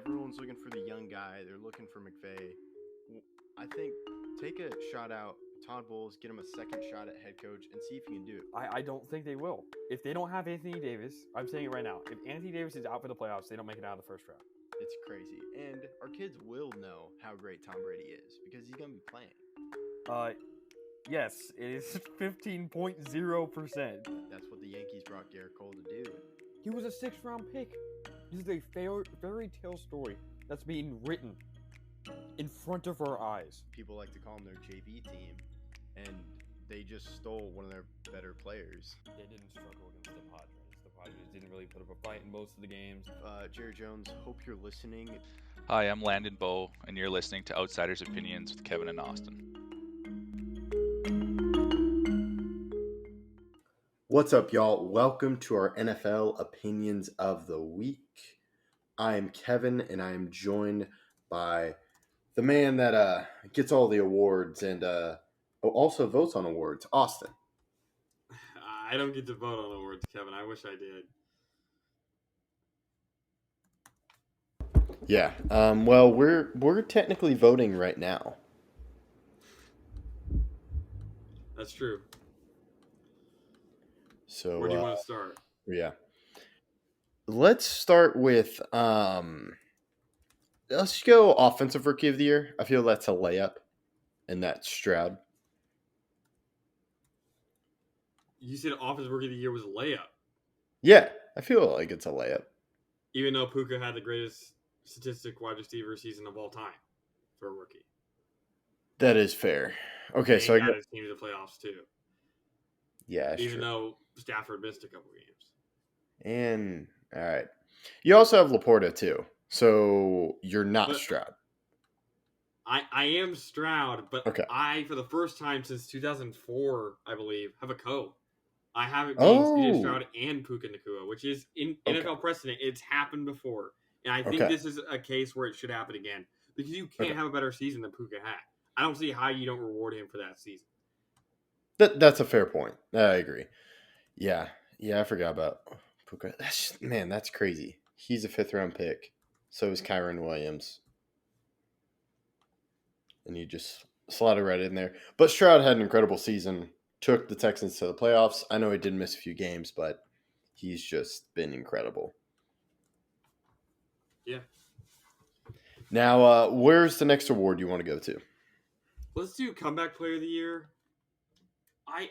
everyone's looking for the young guy. They're looking for McVay. I think take a shot out. Todd Bowles, get him a second shot at head coach and see if he can do it. I don't think they will. If they don't have Anthony Davis, I'm saying it right now. If Anthony Davis is out for the playoffs, they don't make it out of the first round. It's crazy. And our kids will know how great Tom Brady is because he's going to be playing. Yes, it is 15.0%. That's what the Yankees brought Garrett Cole to do. He was a 6th-round pick. This is a fairy tale story that's being written in front of our eyes. People like to call them their JV team, and they just stole one of their better players. They didn't struggle against the Padres. The Padres didn't really put up a fight in most of the games. Jerry Jones, hope you're listening. Hi, I'm Landon Bowe, and you're listening to Outsiders Opinions with Kevin and Austin. What's up, y'all? Welcome to our NFL Opinions of the Week. I am Kevin, and I am joined by the man that gets all the awards and also votes on awards, Austin. I don't get to vote on awards, Kevin. I wish I did. Yeah. Well, we're technically voting right now. That's true. So where do you want to start? Yeah. Let's start with let's go offensive rookie of the year. I feel that's a layup, and that's Stroud. You said offensive rookie of the year was a layup. Yeah, I feel like it's a layup. Even though Puka had the greatest statistic wide receiver season of all time for a rookie. That is fair. Okay, and so he I got got his team to the playoffs too. Yeah, even though Stafford missed a couple games. And all right, you also have Laporta too, so you're not Stroud. I am Stroud, but okay. I, for the first time since 2004, I believe, have a co. I have it being CJ Stroud and Puka Nacua, which is in NFL precedent. It's happened before. And I think this is a case where it should happen again. Because you can't have a better season than Puka had. I don't see how you don't reward him for that season. That's a fair point. I agree. Yeah, I forgot about Puka. That's crazy. He's a 5th-round pick. So is Kyren Williams. And you just slotted right in there. But Stroud had an incredible season. Took the Texans to the playoffs. I know he did miss a few games, but he's just been incredible. Yeah. Now, where's the next award you want to go to? Let's do comeback player of the year. I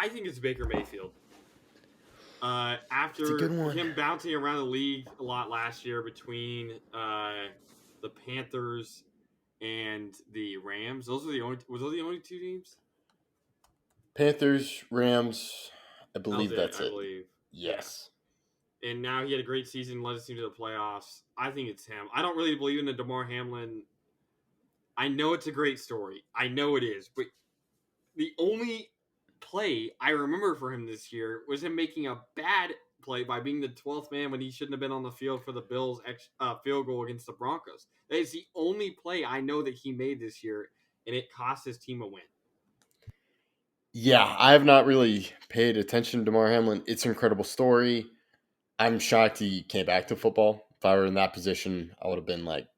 think it's Baker Mayfield. After him bouncing around the league a lot last year between the Panthers and the Rams. Was those the only 2 teams? Panthers, Rams, I believe that's it. I believe. Yes. Yeah. And now he had a great season, led his team to the playoffs. I think it's him. I don't really believe in the DeMar Hamlin. I know it's a great story. I know it is. But the only play I remember for him this year was him making a bad play by being the 12th man when he shouldn't have been on the field for the Bills' field goal against the Broncos. That is the only play I know that he made this year, and it cost his team a win. Yeah, I have not really paid attention to DeMar Hamlin. It's an incredible story. I'm shocked he came back to football. If I were in that position, I would have been like,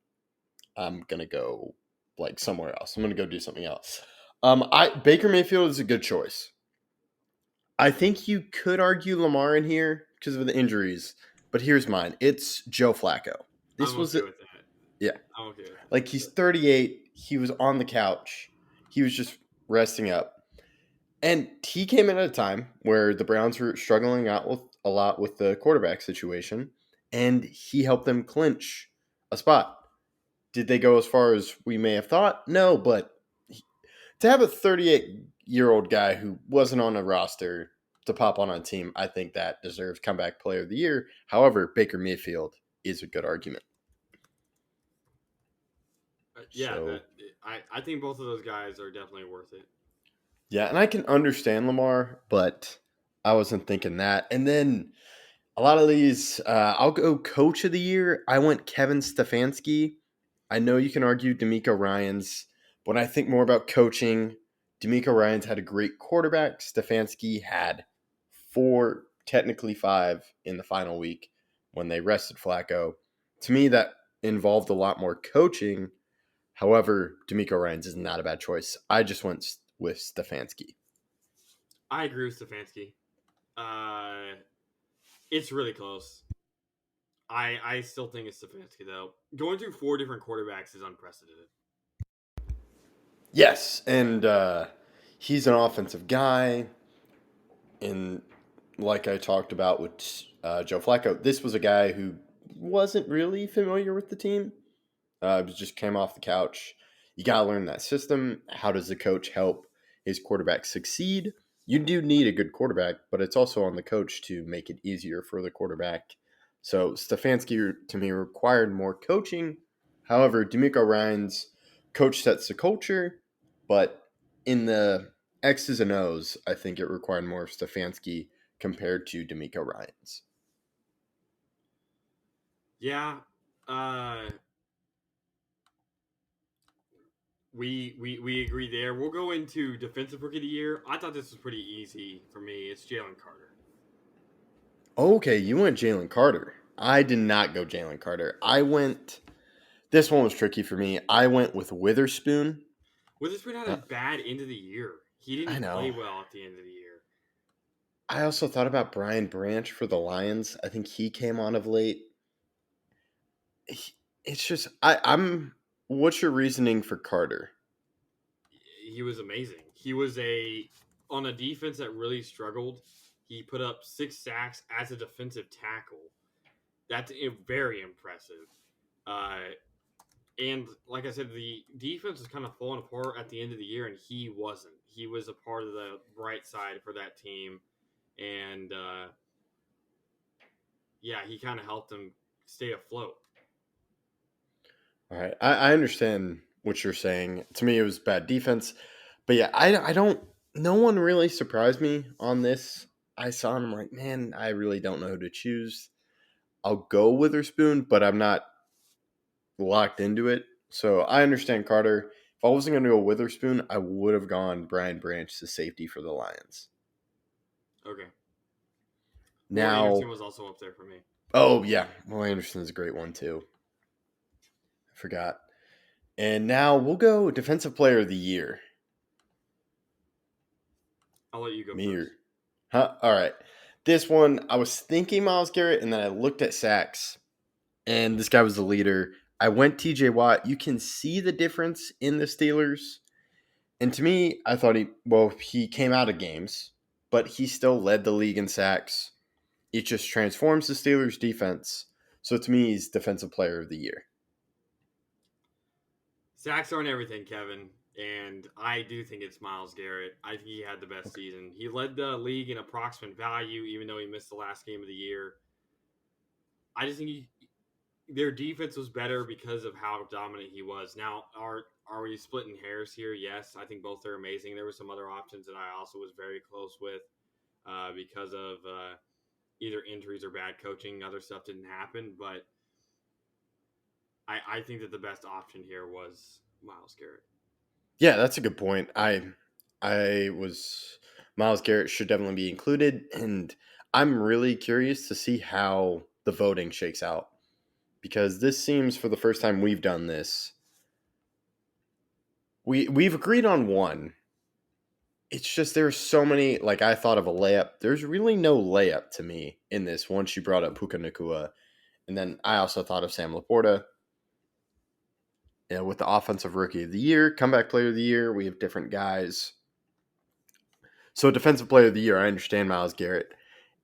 I'm going to go like somewhere else. I'm going to go do something else. Baker Mayfield is a good choice. I think you could argue Lamar in here because of the injuries, but here's mine. It's Joe Flacco. I'm okay with that. Yeah. I'm okay with that. Like, he's 38. He was on the couch. He was just resting up. And he came in at a time where the Browns were struggling out with a lot with the quarterback situation, and he helped them clinch a spot. Did they go as far as we may have thought? No, but to have a 38-year-old guy who wasn't on a roster to pop on a team, I think that deserves comeback player of the year. However, Baker Mayfield is a good argument. I think both of those guys are definitely worth it. Yeah, and I can understand Lamar, but I wasn't thinking that. And then a lot of these, I'll go coach of the year. I went Kevin Stefanski. I know you can argue DeMeco Ryans, but when I think more about coaching, DeMeco Ryans had a great quarterback. Stefanski had 4, technically 5, in the final week when they rested Flacco. To me, that involved a lot more coaching. However, D'Amico Ryans is not a bad choice. I just went with Stefanski. I agree with Stefanski. It's really close. I still think it's Stefanski, though. Going through 4 different quarterbacks is unprecedented. Yes, and he's an offensive guy. And like I talked about with Joe Flacco, this was a guy who wasn't really familiar with the team. Just came off the couch. You got to learn that system. How does the coach help his quarterback succeed? You do need a good quarterback, but it's also on the coach to make it easier for the quarterback. So Stefanski, to me, required more coaching. However, D'Amico Ryans, coach sets the culture, but in the X's and O's, I think it required more of Stefanski compared to D'Amico Ryans. Yeah. We agree there. We'll go into defensive rookie of the year. I thought this was pretty easy for me. It's Jalen Carter. Okay, you went Jalen Carter. I did not go Jalen Carter. This one was tricky for me. I went with Witherspoon. Witherspoon had a bad end of the year. He didn't play well at the end of the year. I also thought about Brian Branch for the Lions. I think he came on of late. It's just, what's your reasoning for Carter? He was amazing. He was on a defense that really struggled. He put up 6 sacks as a defensive tackle. That's very impressive. And like I said, the defense was kind of falling apart at the end of the year, and he wasn't. He was a part of the bright side for that team. And, he kind of helped them stay afloat. All right. I understand what you're saying. To me, it was bad defense. But yeah, I don't – no one really surprised me on this. I saw him, I'm like, man, I really don't know who to choose. I'll go Witherspoon, but I'm not locked into it. So I understand Carter. If I wasn't going to go Witherspoon, I would have gone Brian Branch, the safety for the Lions. Okay. Now, Anderson was also up there for me. Oh, yeah. Will Anderson's a great one, too. I forgot. And now we'll go Defensive Player of the Year. I'll let you go Me first. All right. This one, I was thinking Myles Garrett, and then I looked at sacks, and this guy was the leader. I went TJ Watt. You can see the difference in the Steelers. And to me, I thought he came out of games, but he still led the league in sacks. It just transforms the Steelers' defense. So to me, he's Defensive Player of the Year. Sacks aren't everything, Kevin. And I do think it's Myles Garrett. I think he had the best season. He led the league in approximate value, even though he missed the last game of the year. I just think their defense was better because of how dominant he was. Now, are we splitting hairs here? Yes, I think both are amazing. There were some other options that I also was very close with because of either injuries or bad coaching. Other stuff didn't happen, but I think that the best option here was Myles Garrett. Yeah, that's a good point. Myles Garrett should definitely be included, and I'm really curious to see how the voting shakes out, because this seems, for the first time we've done this, we've agreed on one. It's just there's so many, like I thought of a layup. There's really no layup to me in this once you brought up Puka Nacua. And then I also thought of Sam Laporta. With the Offensive Rookie of the Year, Comeback Player of the Year, we have different guys. So Defensive Player of the Year, I understand Myles Garrett.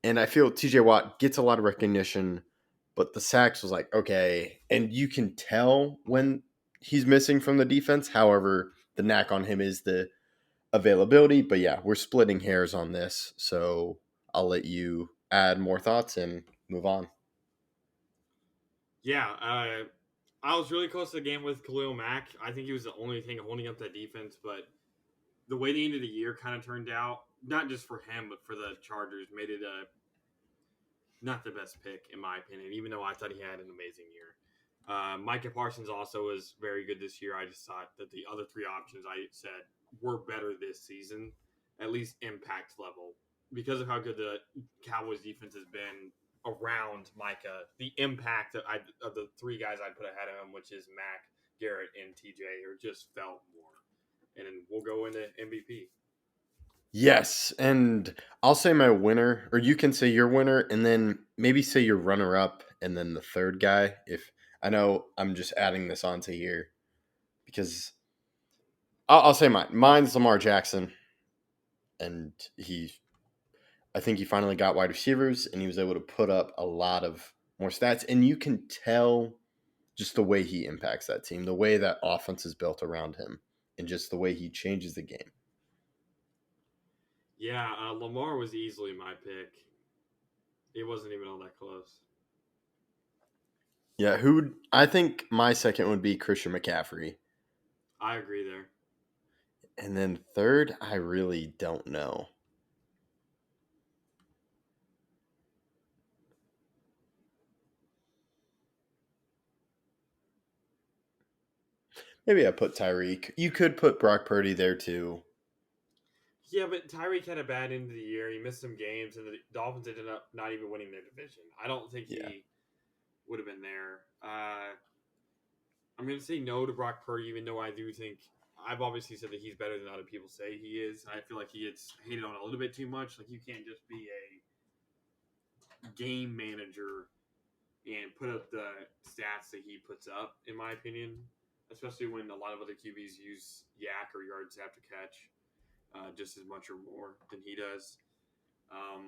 And I feel TJ Watt gets a lot of recognition, but the sacks was like, okay. And you can tell when he's missing from the defense. However, the knack on him is the availability. But yeah, we're splitting hairs on this. So I'll let you add more thoughts and move on. Yeah, I was really close to the game with Khalil Mack. I think he was the only thing holding up that defense, but the way the end of the year kind of turned out, not just for him, but for the Chargers, made it not the best pick, in my opinion, even though I thought he had an amazing year. Micah Parsons also was very good this year. I just thought that the other 3 options I said were better this season, at least impact level, because of how good the Cowboys defense has been around Micah, the impact of the three guys I'd put ahead of him, which is Mac, Garrett, and TJ, are just felt more. And then we'll go into MVP. Yes, and I'll say my winner, or you can say your winner, and then maybe say your runner-up, and then the third guy. If I know I'm just adding this onto here because I'll say mine. Mine's Lamar Jackson, and I think he finally got wide receivers, and he was able to put up a lot of more stats, and you can tell just the way he impacts that team, the way that offense is built around him, and just the way he changes the game. Yeah, Lamar was easily my pick. It wasn't even all that close. Yeah, I think my second would be Christian McCaffrey. I agree there. And then third, I really don't know. Maybe I put Tyreek. You could put Brock Purdy there too. Yeah, but Tyreek had a bad end of the year. He missed some games, and the Dolphins ended up not even winning their division. I don't think he would have been there. I'm going to say no to Brock Purdy, even though I do think I've obviously said that he's better than other people say he is. I feel like he gets hated on a little bit too much. Like, you can't just be a game manager and put up the stats that he puts up, in my opinion, especially when a lot of other QBs use yak or yards after catch just as much or more than he does. I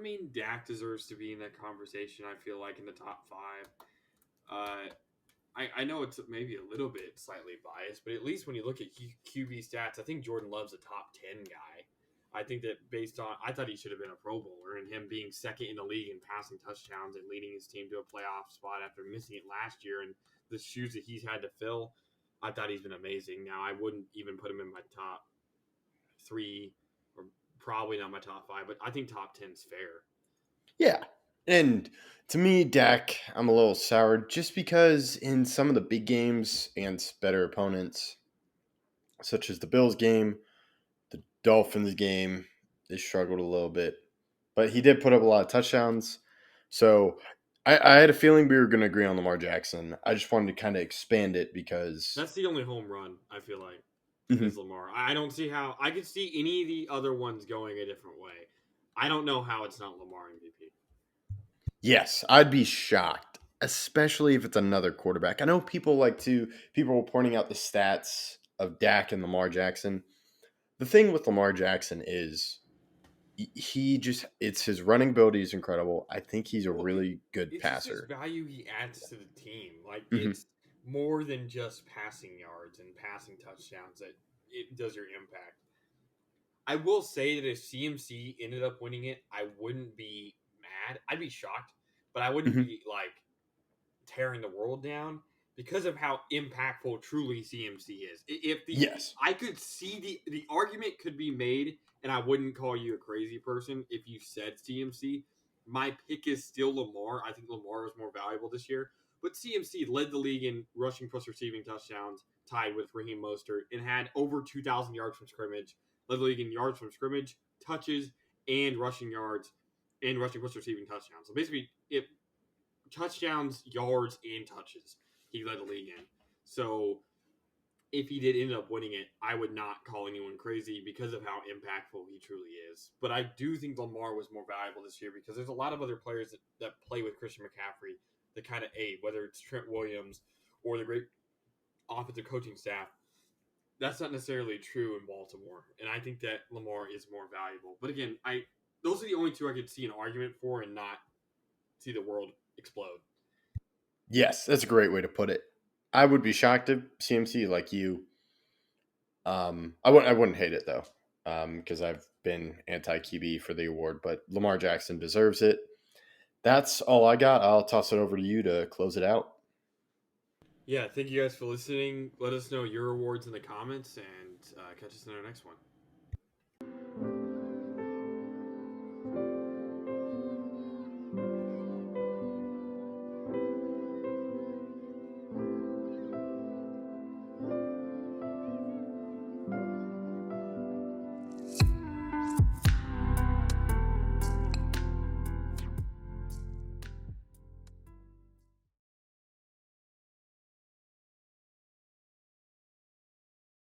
mean, Dak deserves to be in that conversation, I feel like, in the top five. I know it's maybe a little bit slightly biased, but at least when you look at QB stats, I think Jordan Love's a top 10 guy. I think that based on, I thought he should have been a Pro Bowler, and him being second in the league in passing touchdowns and leading his team to a playoff spot after missing it last year, and the shoes that he's had to fill, I thought he's been amazing. Now, I wouldn't even put him in my top 3, or probably not my top 5, but I think top 10 is fair. Yeah. And to me, Dak, I'm a little soured just because in some of the big games against better opponents, such as the Bills game, the Dolphins game, they struggled a little bit. But he did put up a lot of touchdowns. So I had a feeling we were going to agree on Lamar Jackson. I just wanted to kind of expand it because That's the only home run, I feel like, Mhm. is Lamar. I don't see how, I could see any of the other ones going a different way. I don't know how it's not Lamar MVP. Yes, I'd be shocked, especially if it's another quarterback. I know people were pointing out the stats of Dak and Lamar Jackson. The thing with Lamar Jackson is it's his running ability is incredible. I think he's a really good It's passer. just his value he adds to the team. Like, Mhm. it's more than just passing yards and passing touchdowns that it does your impact. I will say that if CMC ended up winning it, I wouldn't be mad. I'd be shocked, but I wouldn't Mhm. be like tearing the world down because of how impactful truly CMC is. If the Yes. I could see the argument could be made, and I wouldn't call you a crazy person if you said CMC. My pick is still Lamar. I think Lamar was more valuable this year, but CMC led the league in rushing plus receiving touchdowns, tied with Raheem Mostert, and had over 2,000 yards from scrimmage. Led the league in yards from scrimmage, touches, and rushing yards, and rushing plus receiving touchdowns. So basically, it touchdowns, yards, and touches he led the league in. So if he did end up winning it, I would not call anyone crazy because of how impactful he truly is. But I do think Lamar was more valuable this year because there's a lot of other players that play with Christian McCaffrey that kind of aid, whether it's Trent Williams or the great offensive coaching staff. That's not necessarily true in Baltimore. And I think that Lamar is more valuable. But again, those are the only two I could see an argument for and not see the world explode. Yes, that's a great way to put it. I would be shocked if CMC like you. I wouldn't hate it though, because I've been anti QB for the award, but Lamar Jackson deserves it. That's all I got. I'll toss it over to you to close it out. Yeah, thank you guys for listening. Let us know your awards in the comments and catch us in our next one.